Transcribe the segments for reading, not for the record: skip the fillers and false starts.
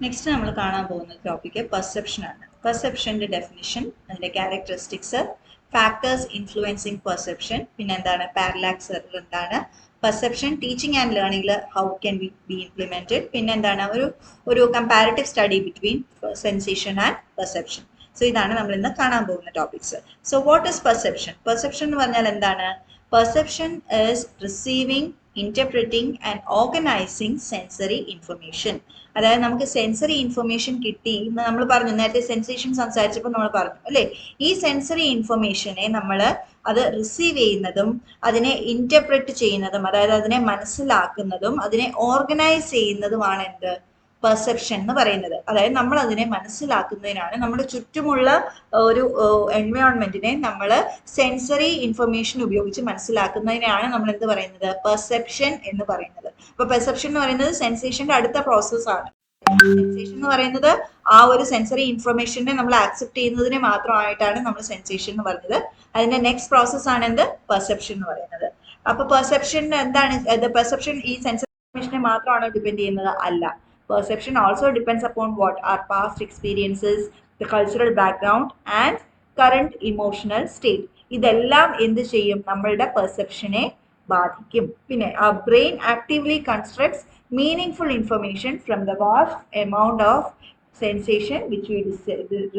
Next നമ്മൾ കാണാൻ പോകുന്ന ടോപ്പിക്ക് പെർസെപ്ഷൻ ആണ്. പെർസെപ്ഷൻ്റെ ഡെഫിനിഷൻ, അതിൻ്റെ ക്യാരക്ടറിസ്റ്റിക്സ്, ഫാക്ടേഴ്സ് ഇൻഫ്ലുവൻസിങ് പെർസെപ്ഷൻ, പിന്നെ എന്താണ് പാരലാക്സ് എറർ, എന്താണ് പെർസെപ്ഷൻ ടീച്ചിങ് ആൻഡ് ലേണിംഗിൽ ഹൗ ക്യാൻ ബി ഇംപ്ലിമെൻറ്റഡ്, പിന്നെ എന്താണ് ഒരു comparative study between sensation and perception. So ഇതാണ് നമ്മൾ ഇന്ന് കാണാൻ പോകുന്ന topics. So what is perception? Perception എന്ന് പറഞ്ഞാൽ എന്താണ്? Perception is receiving, interpreting and organizing sensory information. അതായത് നമുക്ക് സെൻസറി ഇൻഫർമേഷൻ കിട്ടി, നമ്മൾ പറഞ്ഞു നേരത്തെ സെൻസേഷൻ സംസാരിച്ചപ്പോൾ നമ്മൾ പറഞ്ഞു അല്ലേ, ഈ സെൻസറി ഇൻഫർമേഷനെ നമ്മൾ അത് റിസീവ് ചെയ്യുന്നതും അതിനെ ഇന്റർപ്രറ്റ് ചെയ്യുന്നതും, അതായത് അതിനെ മനസ്സിലാക്കുന്നതും അതിനെ ഓർഗനൈസ് ചെയ്യുന്നതുമാണ് എന്ത്? പെർസെപ്ഷൻ എന്ന് പറയുന്നത്. അതായത് നമ്മൾ അതിനെ മനസ്സിലാക്കുന്നതിനാണ്, നമ്മുടെ ചുറ്റുമുള്ള ഒരു എൻവയോൺമെന്റിനെ നമ്മൾ സെൻസറി ഇൻഫർമേഷൻ ഉപയോഗിച്ച് മനസ്സിലാക്കുന്നതിനാണ് നമ്മൾ എന്ത് പറയുന്നത്? പെർസെപ്ഷൻ എന്ന് പറയുന്നത്. അപ്പൊ പെർസെപ്ഷൻ എന്ന് പറയുന്നത് സെൻസേഷന്റെ അടുത്ത പ്രോസസ് ആണ്. സെൻസേഷൻ എന്ന് പറയുന്നത് ആ ഒരു സെൻസറി ഇൻഫർമേഷനെ നമ്മൾ ആക്സെപ്റ്റ് ചെയ്യുന്നതിനെ മാത്രമായിട്ടാണ് നമ്മൾ സെൻസേഷൻ എന്ന് പറഞ്ഞത്. അതിന്റെ നെക്സ്റ്റ് പ്രോസസ് ആണ് എന്ത്? പെർസെപ്ഷൻ എന്ന് പറയുന്നത്. അപ്പൊ പെർസെപ്ഷൻ എന്താണ്? പെർസെപ്ഷൻ ഈ സെൻസറി ഇൻഫർമേഷനെ മാത്രമാണോ ഡിപെൻഡ് ചെയ്യുന്നത്? അല്ല. Perception also depends upon what our past experiences, the cultural background and current emotional state. ഇതെല്ലാം എന്ത് ചെയ്യും? നമ്മളുടെ പെർസെപ്ഷനെ ബാധിക്കും. പിന്നെ our brain actively constructs meaningful information from the vast amount of sensation which we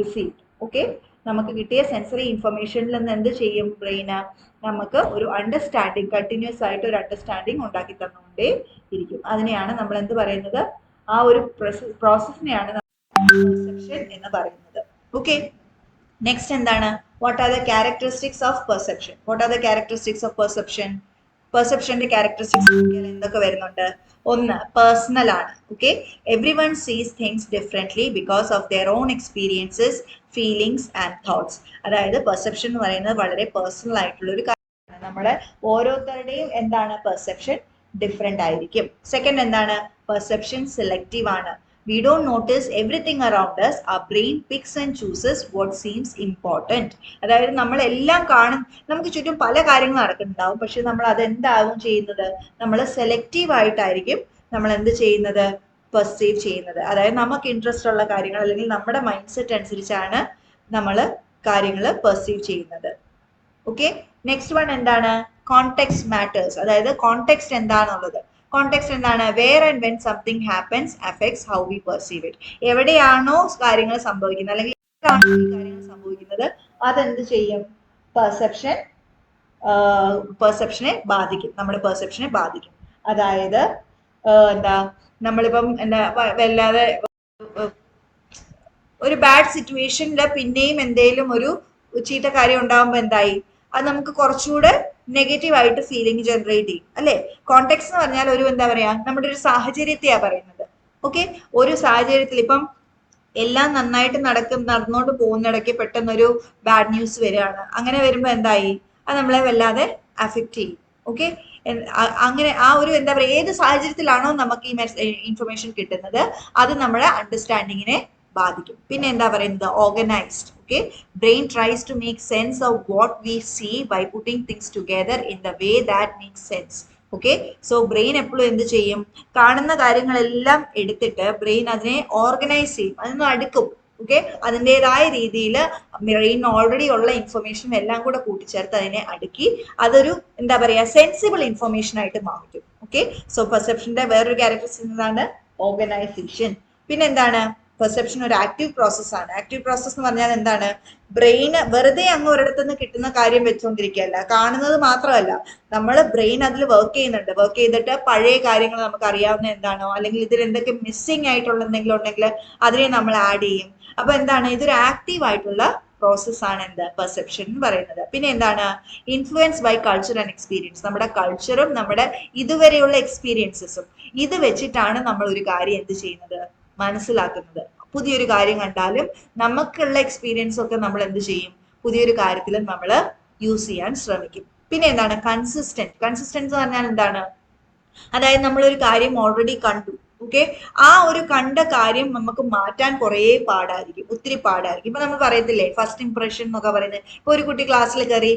received. Okay, നമുക്ക് കിട്ടിയ sensory ഇൻഫർമേഷനിൽ നിന്ന് എന്ത് ചെയ്യും ബ്രെയിന്? നമുക്ക് ഒരു അണ്ടർസ്റ്റാൻഡിങ്, കണ്ടിന്യൂസ് ആയിട്ട് ഒരു അണ്ടർസ്റ്റാൻഡിങ് ഉണ്ടാക്കി തന്നുകൊണ്ടേ ഇരിക്കും. അതിനെയാണ് നമ്മൾ എന്ത് പറയുന്നത്? ആ ഒരു പ്രോസസ്സിനെയാണ് പെർസെപ്ഷൻ എന്ന് പറയുന്നത്. ഓക്കെ, നെക്സ്റ്റ് എന്താണ്? What are the characteristics of perception? What are the characteristics of perception? പെർസെപ്ഷന്റെ ക്യാരക്ടറിസ്റ്റിക്സ് എന്തൊക്കെ വരുന്നുണ്ട്? ഒന്ന്, പേഴ്സണൽ ആണ്. Okay, everyone sees things differently because of their own experiences, feelings and thoughts. അതായത് perception എന്ന് പറയുന്നത് വളരെ പേഴ്സണൽ ആയിട്ടുള്ള ഒരു കാര്യമാണ്. നമ്മുടെ ഓരോരുത്തരുടെയും എന്താണ് പെർസെപ്ഷൻ ഡിഫറെന്റ് ആയിരിക്കും. സെക്കൻഡ് എന്താണ്? പെർസെപ്ഷൻ സെലക്റ്റീവ് ആണ്. We don't notice everything around us. Our brain picks and chooses what seems important. അതായത് നമ്മൾ എല്ലാം കാണും, നമുക്ക് ചുറ്റും പല കാര്യങ്ങൾ നടക്കുന്നുണ്ടാവും, പക്ഷെ നമ്മൾ അതെന്താവും ചെയ്യുന്നത്? നമ്മൾ സെലക്റ്റീവ് ആയിട്ടായിരിക്കും നമ്മൾ എന്ത് ചെയ്യുന്നത്? പെർസീവ് ചെയ്യുന്നത്. അതായത് നമുക്ക് ഇൻട്രസ്റ്റ് ഉള്ള കാര്യങ്ങൾ അല്ലെങ്കിൽ നമ്മുടെ മൈൻഡ് സെറ്റ് അനുസരിച്ചാണ് നമ്മൾ കാര്യങ്ങൾ പെർസീവ് ചെയ്യുന്നത്. ഓക്കെ, നെക്സ്റ്റ് വൺ എന്താണ്? Context matters. അതായത് കോണ്ടെക്സ്റ്റ് എന്താണുള്ളത്? കോണ്ടെക്സ്റ്റ് എന്താണ്? Where and when something happens affects how we perceive it. എവിടെയാണോ കാര്യങ്ങൾ സംഭവിക്കുന്നത് അല്ലെങ്കിൽ കാര്യങ്ങൾ സംഭവിക്കുന്നത് അതെന്ത് ചെയ്യും? പെർസെപ്ഷനെ ബാധിക്കും, നമ്മുടെ പെർസെപ്ഷനെ ബാധിക്കും. അതായത് എന്താ, നമ്മളിപ്പം എന്താ വല്ലാതെ ഒരു ബാഡ് സിറ്റുവേഷനിൽ പിന്നെയും എന്തെങ്കിലും ഒരു ചീത്ത കാര്യം ഉണ്ടാകുമ്പോൾ എന്തായി? അത് നമുക്ക് കുറച്ചുകൂടെ നെഗറ്റീവ് ആയിട്ട് ഫീലിംഗ് ജനറേറ്റ് ചെയ്യും അല്ലെ. കോണ്ടെക്സ്റ്റ് എന്ന് പറഞ്ഞാൽ ഒരു എന്താ പറയാ, നമ്മുടെ ഒരു സാഹചര്യത്തെയാ പറയുന്നത്. ഓക്കെ, ഒരു സാഹചര്യത്തിൽ ഇപ്പം എല്ലാം നന്നായിട്ട് നടന്നുകൊണ്ട് പോകുന്നിടയ്ക്ക് പെട്ടെന്നൊരു ബാഡ് ന്യൂസ് വരികയാണ്. അങ്ങനെ വരുമ്പോൾ എന്തായി? അത് നമ്മളെ വല്ലാതെ അഫക്റ്റ് ചെയ്യും. ഓക്കെ, അങ്ങനെ ആ ഒരു എന്താ പറയുക, ഏത് സാഹചര്യത്തിലാണോ നമുക്ക് ഈ ഇൻഫർമേഷൻ കിട്ടുന്നത് അത് നമ്മുടെ അണ്ടർസ്റ്റാൻഡിങ്ങിനെ ബാധിക്കും. പിന്നെ എന്താ പറയുന്നത്? Organised. Okay, brain tries to make sense of what we see by putting things together in the way that makes sense. Okay, so brain എപ്പോഴും എന്ത് ചെയ്യും? കാണുന്ന കാര്യങ്ങളെല്ലാം എടുത്തിട്ട് ബ്രെയിൻ അതിനെ ഓർഗനൈസ് ചെയ്യും, അതിനെ അടുക്കും. ഓക്കെ, അതിൻ്റെതായ രീതിയിൽ ബ്രെയിൻ ഓൾറെഡി ഉള്ള ഇൻഫർമേഷൻ എല്ലാം കൂടെ കൂട്ടിച്ചേർത്ത് അതിനെ അടുക്കി അതൊരു എന്താ പറയുക, സെൻസിബിൾ ഇൻഫർമേഷൻ ആയിട്ട് മാറ്റും. ഓക്കെ, സോ പെർസെപ്ഷന്റെ വേറൊരു ക്യാരക്ടറിസ്റ്റിക്സ് എന്താണ്? ഓർഗനൈസേഷൻ. പിന്നെ എന്താണ്? പെർസെപ്ഷൻ ഒരു ആക്റ്റീവ് പ്രോസസ് ആണ്. ആക്റ്റീവ് പ്രോസസ് എന്ന് പറഞ്ഞാൽ എന്താണ്? ബ്രെയിന് വെറുതെ അങ്ങ് ഒരിടത്തുനിന്ന് കിട്ടുന്ന കാര്യം വെച്ചുകൊണ്ടിരിക്കുകയല്ല, കാണുന്നത് മാത്രമല്ല, നമ്മൾ ബ്രെയിൻ അതിൽ വർക്ക് ചെയ്യുന്നുണ്ട്. വർക്ക് ചെയ്തിട്ട് പഴയ കാര്യങ്ങൾ നമുക്ക് അറിയാവുന്ന എന്താണോ അല്ലെങ്കിൽ ഇതിൽ എന്തൊക്കെ മിസ്സിംഗ് ആയിട്ടുള്ള എന്തെങ്കിലും ഉണ്ടെങ്കിൽ അതിനെ നമ്മൾ ആഡ് ചെയ്യും. അപ്പൊ എന്താണ്? ഇതൊരു ആക്റ്റീവ് ആയിട്ടുള്ള പ്രോസസ് ആണ് എന്ത്? പെർസെപ്ഷൻ എന്ന് പറയുന്നത്. പിന്നെ എന്താണ്? Influence by culture and experience. നമ്മുടെ കൾച്ചറും നമ്മുടെ ഇതുവരെയുള്ള എക്സ്പീരിയൻസസും ഇത് വെച്ചിട്ടാണ് നമ്മൾ ഒരു കാര്യം എന്ത് ചെയ്യുന്നത്? മനസ്സിലാക്കുന്നത്. പുതിയൊരു കാര്യം കണ്ടാലും നമുക്കുള്ള എക്സ്പീരിയൻസ് ഒക്കെ നമ്മൾ എന്ത് ചെയ്യും? പുതിയൊരു കാര്യത്തിൽ നമ്മൾ യൂസ് ചെയ്യാൻ ശ്രമിക്കും. പിന്നെ എന്താണ്? കൺസിസ്റ്റന്റ്. കൺസിസ്റ്റൻസ് എന്ന് പറഞ്ഞാൽ എന്താണ്? അതായത് നമ്മളൊരു കാര്യം ഓൾറെഡി കണ്ടു. ഓക്കെ, ആ ഒരു കണ്ട കാര്യം നമുക്ക് മാറ്റാൻ കുറേ പാടായിരിക്കും, ഒത്തിരി പാടായിരിക്കും. ഇപ്പൊ നമ്മൾ പറയത്തില്ലേ ഫസ്റ്റ് ഇംപ്രഷൻ എന്നൊക്കെ പറയുന്നത്. ഇപ്പൊ ഒരു കുട്ടി ക്ലാസ്സിൽ കയറി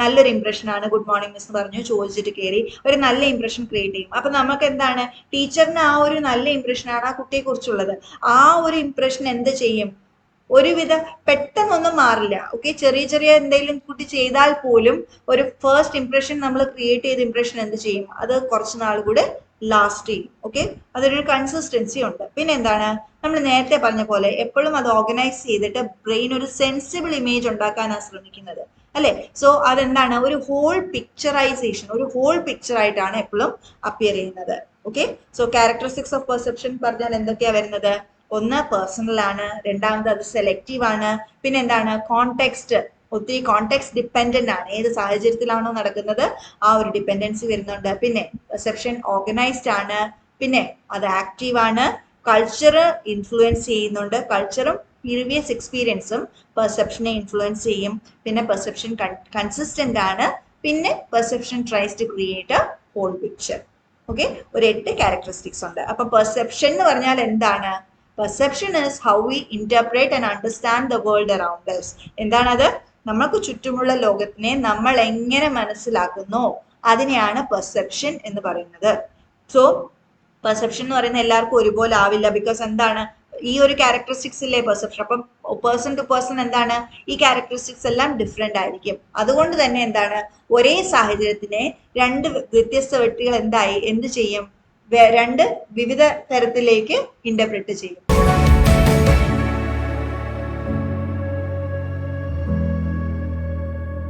നല്ലൊരു ഇംപ്രഷൻ ആണ്, ഗുഡ് മോർണിംഗ് മിസ് പറഞ്ഞു ചോദിച്ചിട്ട് കയറി ഒരു നല്ല ഇംപ്രഷൻ ക്രിയേറ്റ് ചെയ്യും. അപ്പൊ നമുക്ക് എന്താണ്, ടീച്ചറിന് ആ ഒരു നല്ല ഇംപ്രഷൻ ആണ് ആ കുട്ടിയെ കുറിച്ചുള്ളത്. ആ ഒരു ഇംപ്രഷൻ എന്ത് ചെയ്യും, ഒരുവിധം പെട്ടെന്നൊന്നും മാറില്ല. ഓക്കെ, ചെറിയ ചെറിയ എന്തെങ്കിലും കുട്ടി ചെയ്താൽ പോലും ഒരു ഫസ്റ്റ് ഇംപ്രഷൻ നമ്മൾ ക്രിയേറ്റ് ചെയ്ത ഇംപ്രഷൻ എന്ത് ചെയ്യും, അത് കുറച്ച് നാൾ കൂടെ ലാസ്റ്റ് ചെയ്യും. ഓക്കെ, അതൊരു കൺസിസ്റ്റൻസി ഉണ്ട്. പിന്നെ എന്താണ്, നമ്മൾ നേരത്തെ പറഞ്ഞ പോലെ എപ്പോഴും അത് ഓർഗനൈസ് ചെയ്തിട്ട് ബ്രെയിൻ ഒരു സെൻസിബിൾ ഇമേജ് ഉണ്ടാക്കാനാണ് ശ്രമിക്കുന്നത്, അല്ലെ? സോ അതെന്താണ്, ഒരു ഹോൾ പിക്ചറൈസേഷൻ, ഒരു ഹോൾ പിക്ചർ ആയിട്ടാണ് എപ്പോഴും അപ്പിയർ ചെയ്യുന്നത്. Okay, so characteristics of perception പറഞ്ഞാൽ എന്തൊക്കെയാ വരുന്നത്? ഒന്ന് പേഴ്സണൽ ആണ്, രണ്ടാമത് അത് സെലക്റ്റീവ് ആണ്, പിന്നെ എന്താണ് കോണ്ടെക്സ്റ്റ്, ഒത്തിരി കോണ്ടെക്സ്റ്റ് ഡിപ്പെൻഡന്റ് ആണ്, ഏത് സാഹചര്യത്തിലാണോ നടക്കുന്നത് ആ ഒരു ഡിപ്പെൻഡൻസി വരുന്നുണ്ട്. പിന്നെ പെർസെപ്ഷൻ ഓർഗനൈസ്ഡ് ആണ്, പിന്നെ അത് ആക്റ്റീവ് ആണ്, കൾച്ചർ ഇൻഫ്ലുവൻസ് ചെയ്യുന്നുണ്ട്, കൾച്ചറും പ്രീവിയസ് എക്സ്പീരിയൻസും പെർസെപ്ഷനെ ഇൻഫ്ലുവൻസ് ചെയ്യും. പിന്നെ പെർസെപ്ഷൻ കൺസിസ്റ്റന്റ് ആണ്, പിന്നെ perception tries to create a whole picture. Okay, ഒരു 8 ക്യാരക്ടറിസ്റ്റിക്സ് ഉണ്ട്. അപ്പൊ പെർസെപ്ഷൻ എന്ന് പറഞ്ഞാൽ എന്താണ്? Perception is how we interpret and understand the world around us. എന്താണത്? നമുക്ക് ചുറ്റുമുള്ള ലോകത്തിനെ നമ്മൾ എങ്ങനെ മനസ്സിലാക്കുന്നു അതിനെയാണ് പെർസെപ്ഷൻ എന്ന് പറയുന്നത്. സോ പെർസെപ്ഷൻ എന്ന് പറയുന്നത് എല്ലാവർക്കും ഒരുപോലെ ആവില്ല. ബിക്കോസ് എന്താണ്, ഈ ഒരു ക്യാരക്ടറിസ്റ്റിക്സ് ഇല്ലേ പെർസെപ്ഷൻ, അപ്പം പേഴ്സൺ ടു പേഴ്സൺ എന്താണ്, ഈ ക്യാരക്ടറിസ്റ്റിക്സ് എല്ലാം ഡിഫറെന്റ് ആയിരിക്കും. അതുകൊണ്ട് തന്നെ എന്താണ്, ഒരേ സാഹചര്യത്തിനെ രണ്ട് വ്യത്യസ്ത വ്യക്തികൾ എന്ത് ചെയ്യും, രണ്ട് വിവിധ തരത്തിലേക്ക് ഇന്റർപ്രറ്റ് ചെയ്യും.